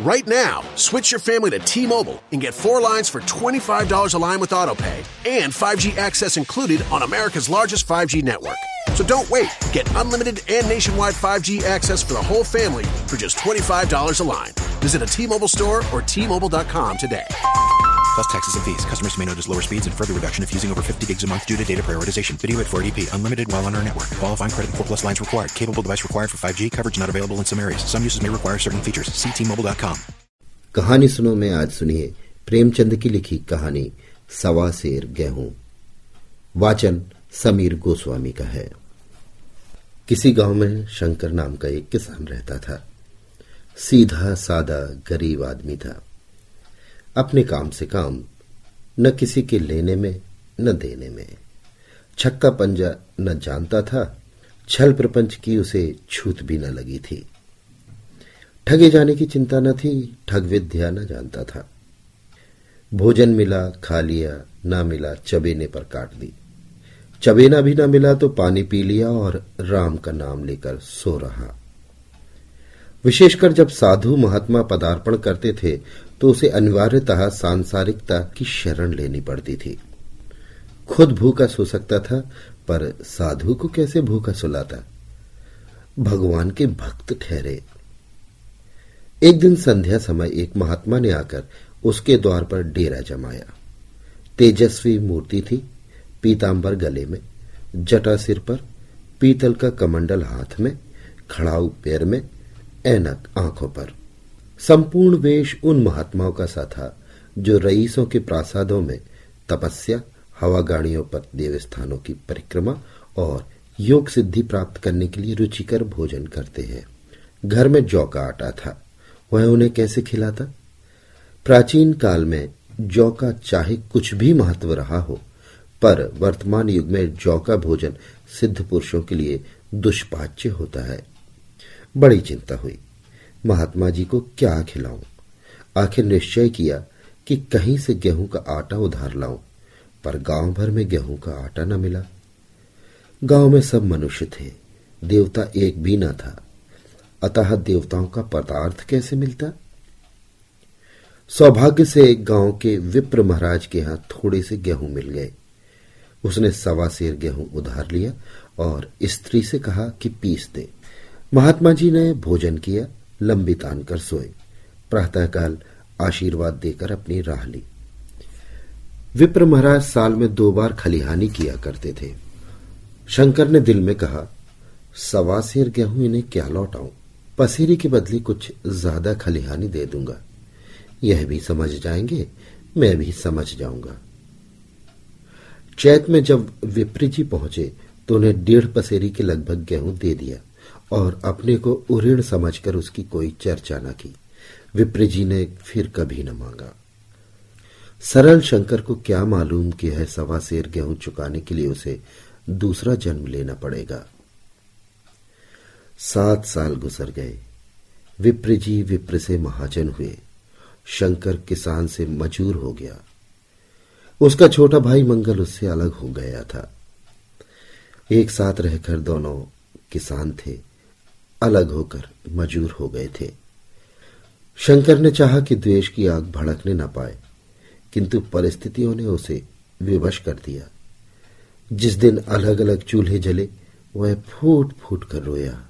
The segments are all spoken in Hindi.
Right now, switch your family to T-Mobile and get 4 lines for $25 a line with AutoPay and 5G access included on America's largest 5G network. So don't wait. Get unlimited and nationwide 5G access for the whole family for just $25 a line. Visit a T-Mobile store or T-Mobile.com today. Plus taxes and fees. Customers may notice lower speeds and further reduction if using over 50 gigs a month due to data prioritization. Video at 480p. Unlimited while on our network. Qualifying credit and 4+ lines required. Capable device required for 5G. Coverage not available in some areas. Some uses may require certain features. See T-Mobile.com. कहानी सुनो में आज सुनिए प्रेमचंद की लिखी कहानी सवा सेर गेहूं। वाचन समीर गोस्वामी का है। किसी गांव में शंकर नाम का एक किसान रहता था। सीधा सादा गरीब आदमी था। अपने काम से काम, न किसी के लेने में न देने में। छक्का पंजा न जानता था। छल प्रपंच की उसे छूत भी न लगी थी। ठगे जाने की चिंता न थी। ठग विद्या न जानता था। भोजन मिला खा लिया, ना मिला चबेने पर काट दी। चबेना भी ना मिला तो पानी पी लिया और राम का नाम लेकर सो रहा। विशेषकर जब साधु महात्मा पदार्पण करते थे तो उसे अनिवार्यतः सांसारिकता की शरण लेनी पड़ती थी। खुद भूखा सो सकता था, पर साधु को कैसे भूखा सुलाता? भगवान के भक्त ठहरे। एक दिन संध्या समय एक महात्मा ने आकर उसके द्वार पर डेरा जमाया। तेजस्वी मूर्ति थी। पीतांबर गले में, जटा सिर पर, पीतल का कमंडल हाथ में, खड़ाऊ पैर में, ऐनक आंखों पर। संपूर्ण वेश उन महात्माओं का सा था जो रईसों के प्रासादों में तपस्या, हवागाड़ियों पर देवस्थानों की परिक्रमा और योग सिद्धि प्राप्त करने के लिए रुचिकर भोजन करते हैं। घर में जौ का आटा था। वह उन्हें कैसे खिलाता? प्राचीन काल में जौ का चाहे कुछ भी महत्व रहा हो, पर वर्तमान युग में जौ का भोजन सिद्ध पुरुषों के लिए दुष्पाच्य होता है। बड़ी चिंता हुई, महात्मा जी को क्या खिलाऊं? आखिर निश्चय किया कि कहीं से गेहूं का आटा उधार लाऊं, पर गांव भर में गेहूं का आटा न मिला। गांव में सब मनुष्य थे, देवता एक भी न था। अतः देवताओं का पदार्थ कैसे मिलता? सौभाग्य से गांव के विप्र महाराज के यहां थोड़े से गेहूं मिल गए। उसने सवा सेर गेहूं उधार लिया और स्त्री से कहा कि पीस दे। महात्मा जी ने भोजन किया, लंबी तान कर सोए। प्रातःकाल आशीर्वाद देकर अपनी राह ली। विप्र महाराज साल में 2 बार खलिहानी किया करते थे। शंकर ने दिल में कहा, सवा सेर गेहूं इन्हें क्या लौटाऊं? पसेरी के बदले कुछ ज्यादा खलिहानी दे दूंगा। यह भी समझ जाएंगे, मैं भी समझ जाऊंगा। चैत में जब विप्र जी पहुंचे तो उन्हें 1.5 पसेरी के लगभग गेहूं दे दिया और अपने को उऋण समझकर उसकी कोई चर्चा न की। विप्र जी ने फिर कभी न मांगा। सरल शंकर को क्या मालूम कि यह सवा सेर गेहूं चुकाने के लिए उसे दूसरा जन्म लेना पड़ेगा। 7 साल गुजर गए। विप्र जी विप्र से महाजन हुए। शंकर किसान से मजूर हो गया। उसका छोटा भाई मंगल उससे अलग हो गया था। एक साथ रहकर दोनों किसान थे, अलग होकर मजूर हो गए थे। शंकर ने चाहा कि द्वेष की आग भड़कने न पाए, किंतु परिस्थितियों ने उसे विवश कर दिया। जिस दिन अलग अलग चूल्हे जले, वह फूट फूट कर रोया।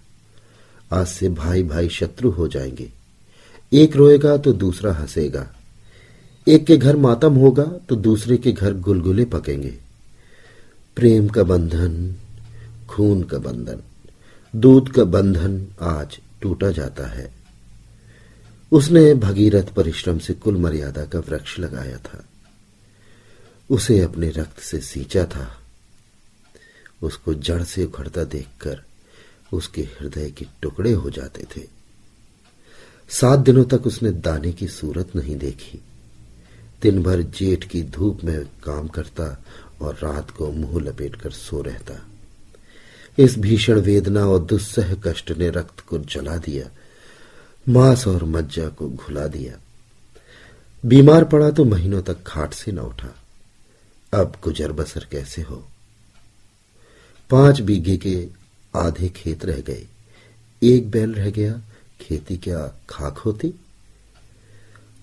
आज से भाई भाई शत्रु हो जाएंगे। एक रोएगा तो दूसरा हंसेगा। एक के घर मातम होगा तो दूसरे के घर गुलगुले पकेंगे। प्रेम का बंधन, खून का बंधन, दूध का बंधन आज टूटा जाता है। उसने भगीरथ परिश्रम से कुल मर्यादा का वृक्ष लगाया था। उसे अपने रक्त से सींचा था। उसको जड़ से उखड़ता देखकर उसके हृदय के टुकड़े हो जाते थे। 7 दिनों तक उसने दाने की सूरत नहीं देखी। दिन भर जेठ की धूप में काम करता और रात को मुंह लपेटकर सो रहता। इस भीषण वेदना और दुस्सह कष्ट ने रक्त को जला दिया, मांस और मज्जा को घुला दिया। बीमार पड़ा तो महीनों तक खाट से न उठा। अब गुजर बसर कैसे हो? 5 बीघे के आधे खेत रह गए। 1 बैल रह गया। खेती क्या खाक होती?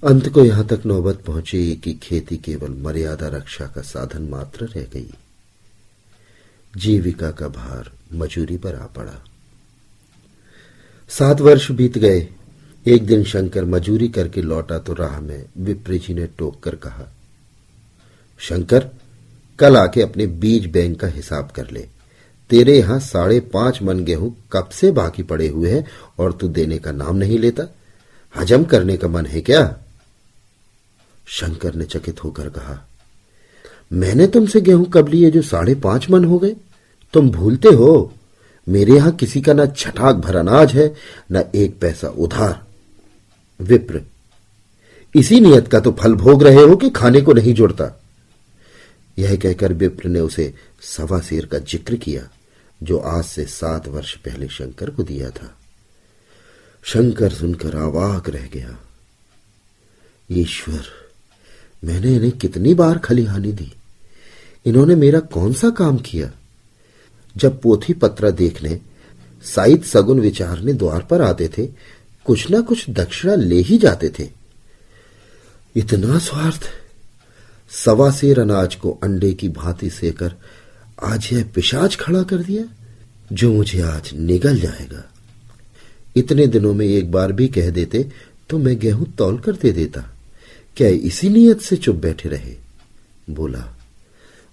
अंत को यहां तक नौबत पहुंची कि खेती केवल मर्यादा रक्षा का साधन मात्र रह गई। जीविका का भार मजूरी पर आ पड़ा। 7 वर्ष बीत गए। एक दिन शंकर मजूरी करके लौटा तो राह में विप्र जी ने टोक कर कहा, शंकर, कल आके अपने बीज बैंक का हिसाब कर ले। तेरे यहां 5.5 मन गेहूं कब से बाकी पड़े हुए हैं और तू देने का नाम नहीं लेता। हजम करने का मन है क्या? शंकर ने चकित होकर कहा, मैंने तुमसे गेहूं कब लिए जो 5.5 मन हो गए? तुम भूलते हो, मेरे यहां किसी का न छठाक भर अनाज है, न 1 पैसा उधार। विप्र, इसी नियत का तो फल भोग रहे हो कि खाने को नहीं जुड़ता। यह कहकर विप्र ने उसे 1.25 सेर का जिक्र किया जो आज से 7 वर्ष पहले शंकर को दिया था। शंकर सुनकर अवाक रह गया। ईश्वर, मैंने इन्हें कितनी बार खलिहानी दी, इन्होंने मेरा कौन सा काम किया? जब पोथी पत्रा देखने, साइद सगुन विचारने द्वार पर आते थे, कुछ ना कुछ दक्षिणा ले ही जाते थे। इतना स्वार्थ! 1.25 सेर अनाज को अंडे की भांति सेकर आज यह पिशाच खड़ा कर दिया जो मुझे आज निगल जाएगा। इतने दिनों में एक बार भी कह देते तो मैं गेहूं तौल कर दे देता। क्या इसी नियत से चुप बैठे रहे? बोला,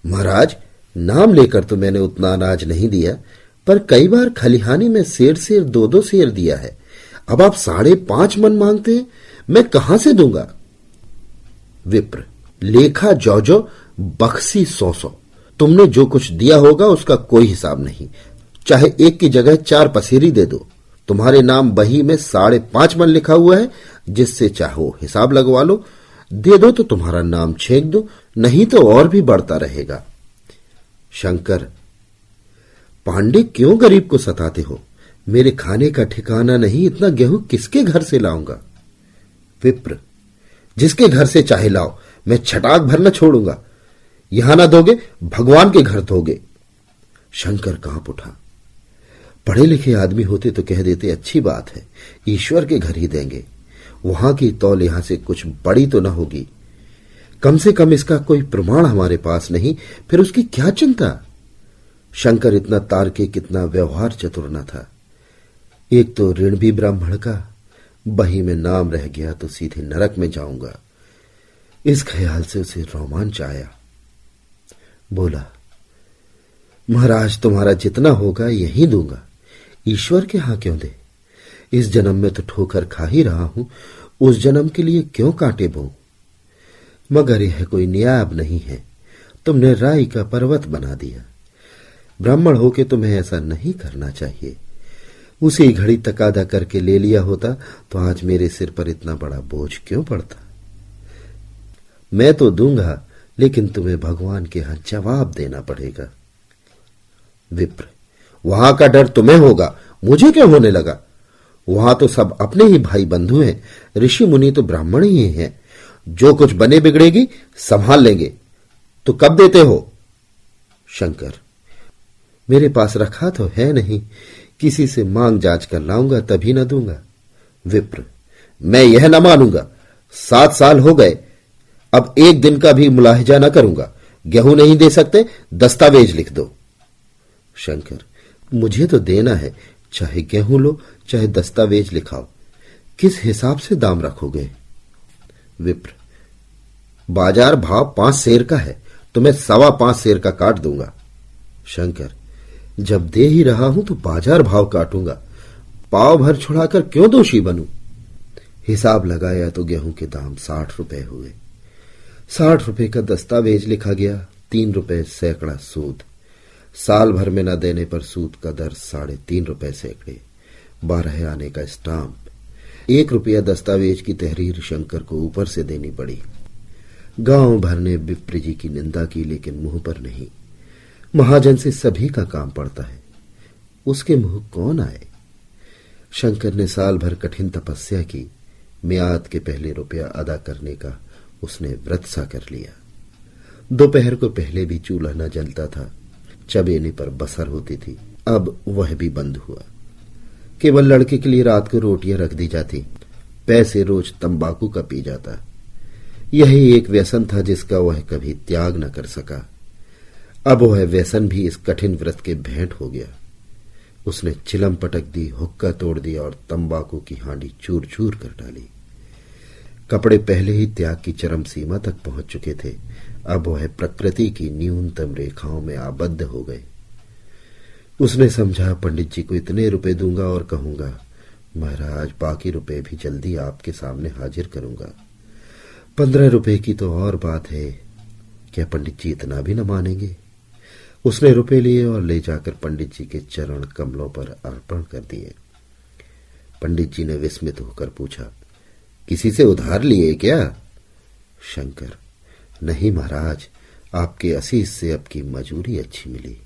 महाराज, नाम लेकर तो मैंने उतना अनाज नहीं दिया, पर कई बार खलिहानी में 1.5 सेर 2-2 सेर दिया है। अब आप 5.5 मन मांगते हैं, मैं कहां से दूंगा? विप्र, लेखा जो बख्शी 100-100। तुमने जो कुछ दिया होगा उसका कोई हिसाब नहीं। चाहे 1 की जगह 4 पसेरी दे दो। तुम्हारे नाम बही में 5.5 मन लिखा हुआ है, जिससे चाहो हिसाब लगवा लो। दे दो तो तुम्हारा नाम छेक दो, नहीं तो और भी बढ़ता रहेगा। शंकर, पांडे क्यों गरीब को सताते हो? मेरे खाने का ठिकाना नहीं, इतना गेहूं किसके घर से लाऊंगा? विप्र, जिसके घर से चाहे लाओ, मैं छटाक भर न छोड़ूंगा। यहां ना दोगे, भगवान के घर दोगे। शंकर कांप उठा। पढ़े लिखे आदमी होते तो कह देते, अच्छी बात है, ईश्वर के घर ही देंगे। वहां की तौल यहां से कुछ बड़ी तो न होगी। कम से कम इसका कोई प्रमाण हमारे पास नहीं, फिर उसकी क्या चिंता? शंकर इतना तार्किक, इतना व्यवहार चतुर न था। एक तो ऋण भी ब्राह्मण का, बही में नाम रह गया तो सीधे नरक में जाऊंगा। इस ख्याल से उसे रोमांच आया। बोला, महाराज, तुम्हारा जितना होगा यही दूंगा। ईश्वर के हां क्यों दे? इस जन्म में तो ठोकर खा ही रहा हूं, उस जन्म के लिए क्यों कांटे बोऊं? मगर यह कोई न्याय अब नहीं है। तुमने राई का पर्वत बना दिया। ब्राह्मण होके तुम्हें ऐसा नहीं करना चाहिए। उसी घड़ी तकादा करके ले लिया होता तो आज मेरे सिर पर इतना बड़ा बोझ क्यों पड़ता? मैं तो दूंगा, लेकिन तुम्हें भगवान के यहां जवाब देना पड़ेगा। विप्र, वहां का डर तुम्हें होगा, मुझे क्यों होने लगा? वहां तो सब अपने ही भाई बंधु हैं, ऋषि मुनि तो ब्राह्मण ही हैं। जो कुछ बने बिगड़ेगी संभाल लेंगे। तो कब देते हो? शंकर, मेरे पास रखा तो है नहीं, किसी से मांग जांच कर लाऊंगा तभी न दूंगा। विप्र, मैं यह न मानूंगा। 7 साल हो गए, अब 1 दिन का भी मुलाहिजा न करूंगा। गेहूं नहीं दे सकते, दस्तावेज लिख दो। शंकर, मुझे तो देना है, चाहे गेहूं लो चाहे दस्तावेज लिखाओ। किस हिसाब से दाम रखोगे? विप्र, बाजार भाव 5 सेर का है, तो मैं 5.25 सेर का काट दूंगा। शंकर, जब दे ही रहा हूं तो बाजार भाव काटूंगा, पाव भर छुड़ाकर क्यों दोषी बनूं? हिसाब लगाया तो गेहूं के दाम 60 रुपए हुए। 60 रुपए का दस्तावेज लिखा गया, 3 रुपए सैकड़ा सूद। साल भर में न देने पर सूद का दर 3.5 रुपए सैकड़े, 12 आने का स्टाम्प। 1 रुपया दस्तावेज की तहरीर शंकर को ऊपर से देनी पड़ी। गांव भर ने विप्र जी की निंदा की, लेकिन मुंह पर नहीं। महाजन से सभी का काम पड़ता है, उसके मुंह कौन आए? शंकर ने साल भर कठिन तपस्या की। मियाद के पहले रुपया अदा करने का उसने व्रत सा कर लिया। दोपहर को पहले भी चूल्हा न जलता था, चबेने पर बसर होती थी, अब वह भी बंद हुआ। केवल लड़के के लिए रात को रोटियां रख दी जाती। पैसे रोज तंबाकू का पी जाता। यही एक व्यसन था जिसका वह कभी त्याग न कर सका। अब वह व्यसन भी इस कठिन व्रत के भेंट हो गया। उसने चिलम पटक दी, हुक्का तोड़ दिया और तंबाकू की हांडी चूर चूर कर डाली। कपड़े पहले ही त्याग की चरम सीमा तक पहुंच चुके थे, अब वह प्रकृति की न्यूनतम रेखाओं में आबद्ध हो गए। उसने समझा, पंडित जी को इतने रुपए दूंगा और कहूंगा, महाराज बाकी रुपए भी जल्दी आपके सामने हाजिर करूंगा। 15 रुपए की तो और बात है, क्या पंडित जी इतना भी न मानेंगे? उसने रुपए लिए और ले जाकर पंडित जी के चरण कमलों पर अर्पण कर दिए। पंडित जी ने विस्मित होकर पूछा, किसी से उधार लिए क्या? शंकर, नहीं महाराज, आपके असीस से अब की मजूरी अच्छी मिली।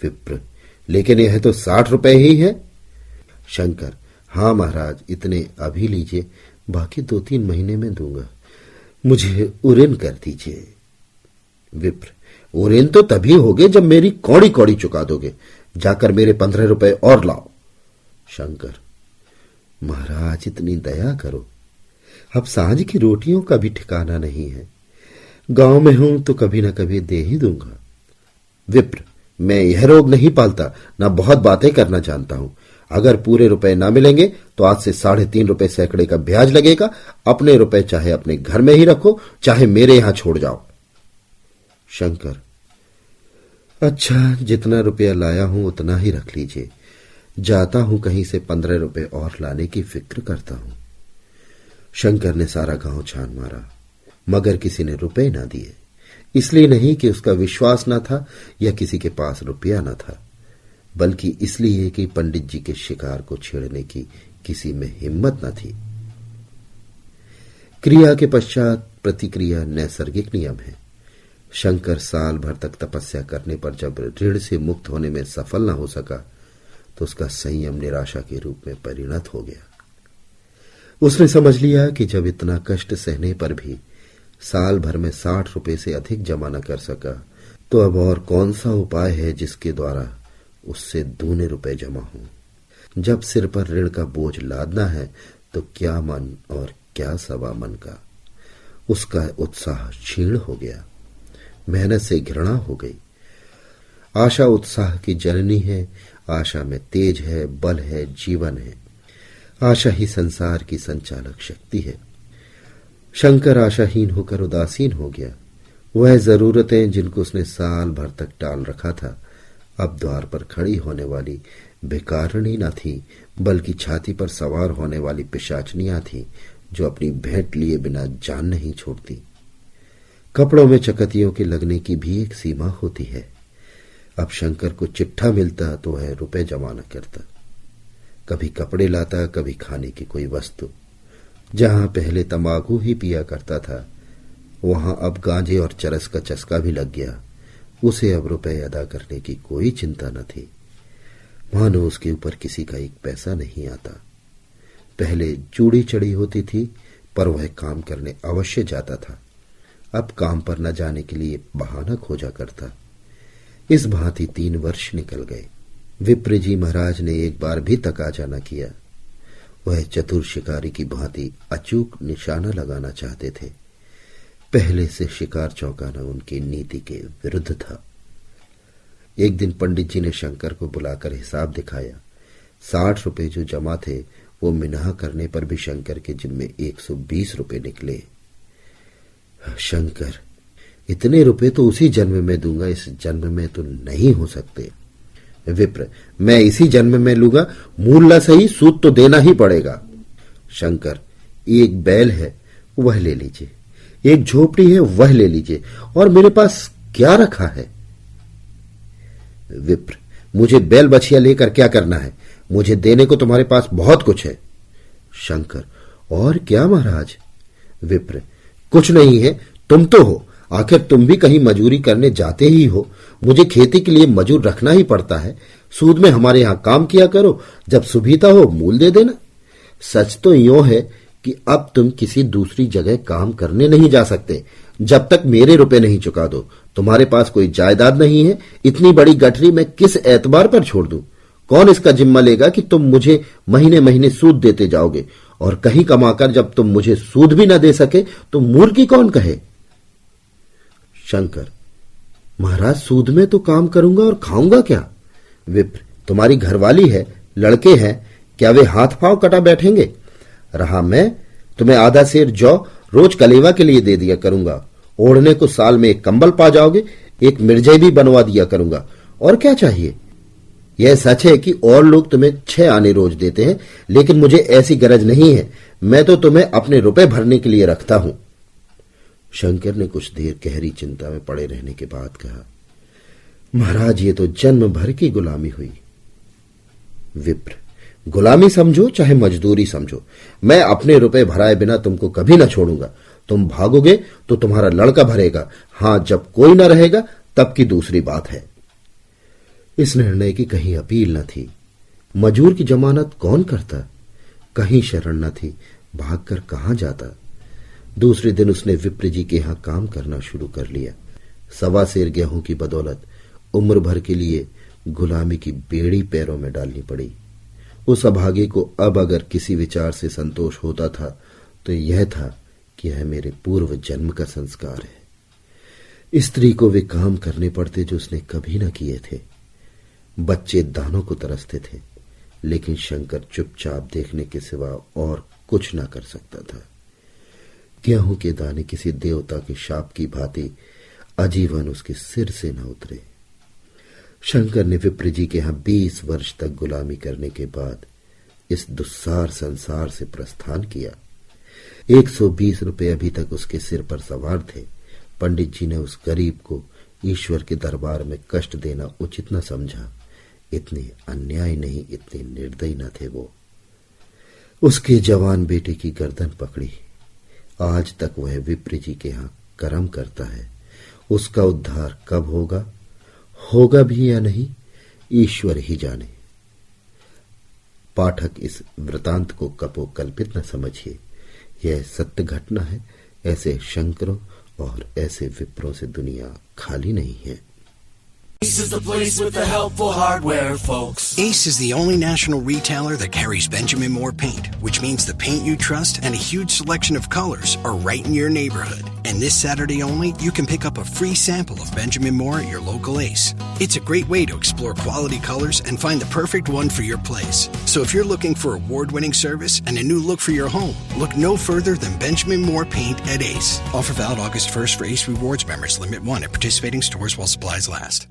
विप्र, लेकिन यह तो 60 रुपए ही है। शंकर, हाँ महाराज, इतने अभी लीजिए, बाकी 2-3 महीने में दूंगा। मुझे उरेन कर दीजिए। विप्र, उरेन तो तभी होगे जब मेरी कौड़ी कौड़ी चुका दोगे। जाकर मेरे 15 रुपए और लाओ। शंकर, महाराज इतनी दया करो, अब सांझ की रोटियों का भी ठिकाना नहीं है। गांव में हूं तो कभी न कभी दे ही दूंगा। विप्र, मैं यह रोग नहीं पालता, न बहुत बातें करना जानता हूं। अगर पूरे रुपए ना मिलेंगे तो आज से 3.5 रुपए सैकड़े का ब्याज लगेगा। अपने रुपए चाहे अपने घर में ही रखो, चाहे मेरे यहां छोड़ जाओ। शंकर, अच्छा, जितना रुपया लाया हूं उतना ही रख लीजिए। जाता हूं कहीं से 15 रुपए और लाने की फिक्र करता हूं। शंकर ने सारा गांव छान मारा, मगर किसी ने रुपए ना दिए। इसलिए नहीं कि उसका विश्वास न था या किसी के पास रुपया न था, बल्कि इसलिए कि पंडित जी के शिकार को छेड़ने की किसी में हिम्मत न थी। क्रिया के पश्चात प्रतिक्रिया नैसर्गिक नियम है। शंकर साल भर तक तपस्या करने पर जब ऋण से मुक्त होने में सफल न हो सका तो उसका संयम निराशा के रूप में परिणत हो गया। उसने समझ लिया कि जब इतना कष्ट सहने पर भी साल भर में 60 रुपए से अधिक जमा न कर सका तो अब और कौन सा उपाय है जिसके द्वारा उससे दूने रुपए जमा हों। जब सिर पर ऋण का बोझ लादना है तो क्या मन और क्या सवा मन का। उसका उत्साह क्षीण हो गया, मेहनत से घृणा हो गई। आशा उत्साह की जननी है, आशा में तेज है, बल है, जीवन है। आशा ही संसार की संचालक शक्ति है। शंकर आशाहीन होकर उदासीन हो गया। वह जरूरतें जिनको उसने साल भर तक टाल रखा था अब द्वार पर खड़ी होने वाली भिखारिणी न थी, बल्कि छाती पर सवार होने वाली पिशाचनियां थी जो अपनी भेंट लिए बिना जान नहीं छोड़ती। कपड़ों में चकतियों के लगने की भी एक सीमा होती है। अब शंकर को चिट्ठा मिलता तो वह रुपए जमा न करता। कभी कपड़े लाता, कभी खाने की कोई वस्तु। जहां पहले तंबाकू ही पिया करता था वहां अब गांजे और चरस का चस्का भी लग गया। उसे अब रुपए अदा करने की कोई चिंता न थी, मानो उसके ऊपर किसी का एक पैसा नहीं आता। पहले चूड़ी चढ़ी होती थी पर वह काम करने अवश्य जाता था, अब काम पर न जाने के लिए बहाना खोजा करता। इस भांति 3 वर्ष निकल गए। विप्र जी महाराज ने एक बार भी तकाजा न किया। वह चतुर शिकारी की भांति अचूक निशाना लगाना चाहते थे। पहले से शिकार चौंकाना उनकी नीति के विरुद्ध था। एक दिन पंडित जी ने शंकर को बुलाकर हिसाब दिखाया। 60 रुपए जो जमा थे वो मिनाह करने पर भी शंकर के जिम्मे 120 रुपए निकले। शंकर, इतने रुपए तो उसी जन्म में दूंगा, इस जन्म में तो नहीं हो सकते। विप्र, मैं इसी जन्म में लूंगा, मूल न सही सूद तो देना ही पड़ेगा। शंकर, एक बैल है वह ले लीजिए, एक झोपड़ी है वह ले लीजिए, और मेरे पास क्या रखा है? विप्र, मुझे बैल बछिया लेकर क्या करना है? मुझे देने को तुम्हारे पास बहुत कुछ है। शंकर, और क्या महाराज? विप्र, कुछ नहीं है, तुम तो हो, आखिर तुम भी कहीं मजूरी करने जाते ही हो। मुझे खेती के लिए मजूर रखना ही पड़ता है। सूद में हमारे यहां काम किया करो, जब सुविधा हो मूल दे देना। सच तो यूं है कि अब तुम किसी दूसरी जगह काम करने नहीं जा सकते जब तक मेरे रुपए नहीं चुका दो। तुम्हारे पास कोई जायदाद नहीं है, इतनी बड़ी गठरी मैं किस एतबार पर छोड़ दूं? कौन इसका जिम्मा लेगा कि तुम मुझे महीने महीने सूद देते जाओगे और कहीं कमाकर जब तुम मुझे सूद भी न दे सके तो मूर्खी कौन कहे? शंकर, महाराज सूद में तो काम करूंगा और खाऊंगा क्या? विप्र, तुम्हारी घरवाली है, लड़के हैं, क्या वे हाथ पांव कटा बैठेंगे? रहा मैं, तुम्हें आधा सेर जौ रोज कलेवा के लिए दे दिया करूंगा, ओढ़ने को साल में एक कंबल पा जाओगे, एक मिर्जई भी बनवा दिया करूंगा, और क्या चाहिए? यह सच है कि और लोग तुम्हें 6 आने रोज देते हैं, लेकिन मुझे ऐसी गरज नहीं है, मैं तो तुम्हें अपने रुपए भरने के लिए रखता हूं। शंकर ने कुछ देर गहरी चिंता में पड़े रहने के बाद कहा, महाराज ये तो जन्म भर की गुलामी हुई। विप्र, गुलामी समझो चाहे मजदूरी समझो, मैं अपने रुपए भराए बिना तुमको कभी न छोड़ूंगा। तुम भागोगे तो तुम्हारा लड़का भरेगा, हां जब कोई न रहेगा तब की दूसरी बात है। इस निर्णय की कहीं अपील न थी। मजूर की जमानत कौन करता? कहीं शरण न थी, भागकर कहां जाता? दूसरे दिन उसने विप्र जी के यहां काम करना शुरू कर लिया। 1.25 सेर गेहूं की बदौलत उम्र भर के लिए गुलामी की बेड़ी पैरों में डालनी पड़ी। उस अभागे को अब अगर किसी विचार से संतोष होता था तो यह था कि यह मेरे पूर्व जन्म का संस्कार है। स्त्री को वे काम करने पड़ते जो उसने कभी न किए थे। बच्चे दानों को तरसते थे, लेकिन शंकर चुपचाप देखने के सिवा और कुछ न कर सकता था। गेहूं के दाने किसी देवता के शाप की भांति आजीवन उसके सिर से न उतरे। शंकर ने विप्र जी के यहां 20 वर्ष तक गुलामी करने के बाद इस दुस्सार संसार से प्रस्थान किया। 120 रुपए अभी तक उसके सिर पर सवार थे। पंडित जी ने उस गरीब को ईश्वर के दरबार में कष्ट देना उचित न समझा। इतने अन्याय नहीं, इतने निर्दयी न थे वो। उसके जवान बेटे की गर्दन पकड़ी। आज तक वह विप्र जी के यहां कर्म करता है। उसका उद्धार कब होगा भी या नहीं, ईश्वर ही जाने। पाठक इस वृतांत को कपोकल्पित न समझिए, यह सत्य घटना है। ऐसे शंकरों और ऐसे विप्रों से दुनिया खाली नहीं है। Ace is the place with the helpful hardware, folks. Ace is the only national retailer that carries Benjamin Moore paint, which means the paint you trust and a huge selection of colors are right in your neighborhood. And this Saturday only, you can pick up a free sample of Benjamin Moore at your local Ace. It's a great way to explore quality colors and find the perfect one for your place. So if you're looking for award-winning service and a new look for your home, look no further than Benjamin Moore paint at Ace. Offer valid August 1st for Ace Rewards members. Limit 1 at participating stores while supplies last.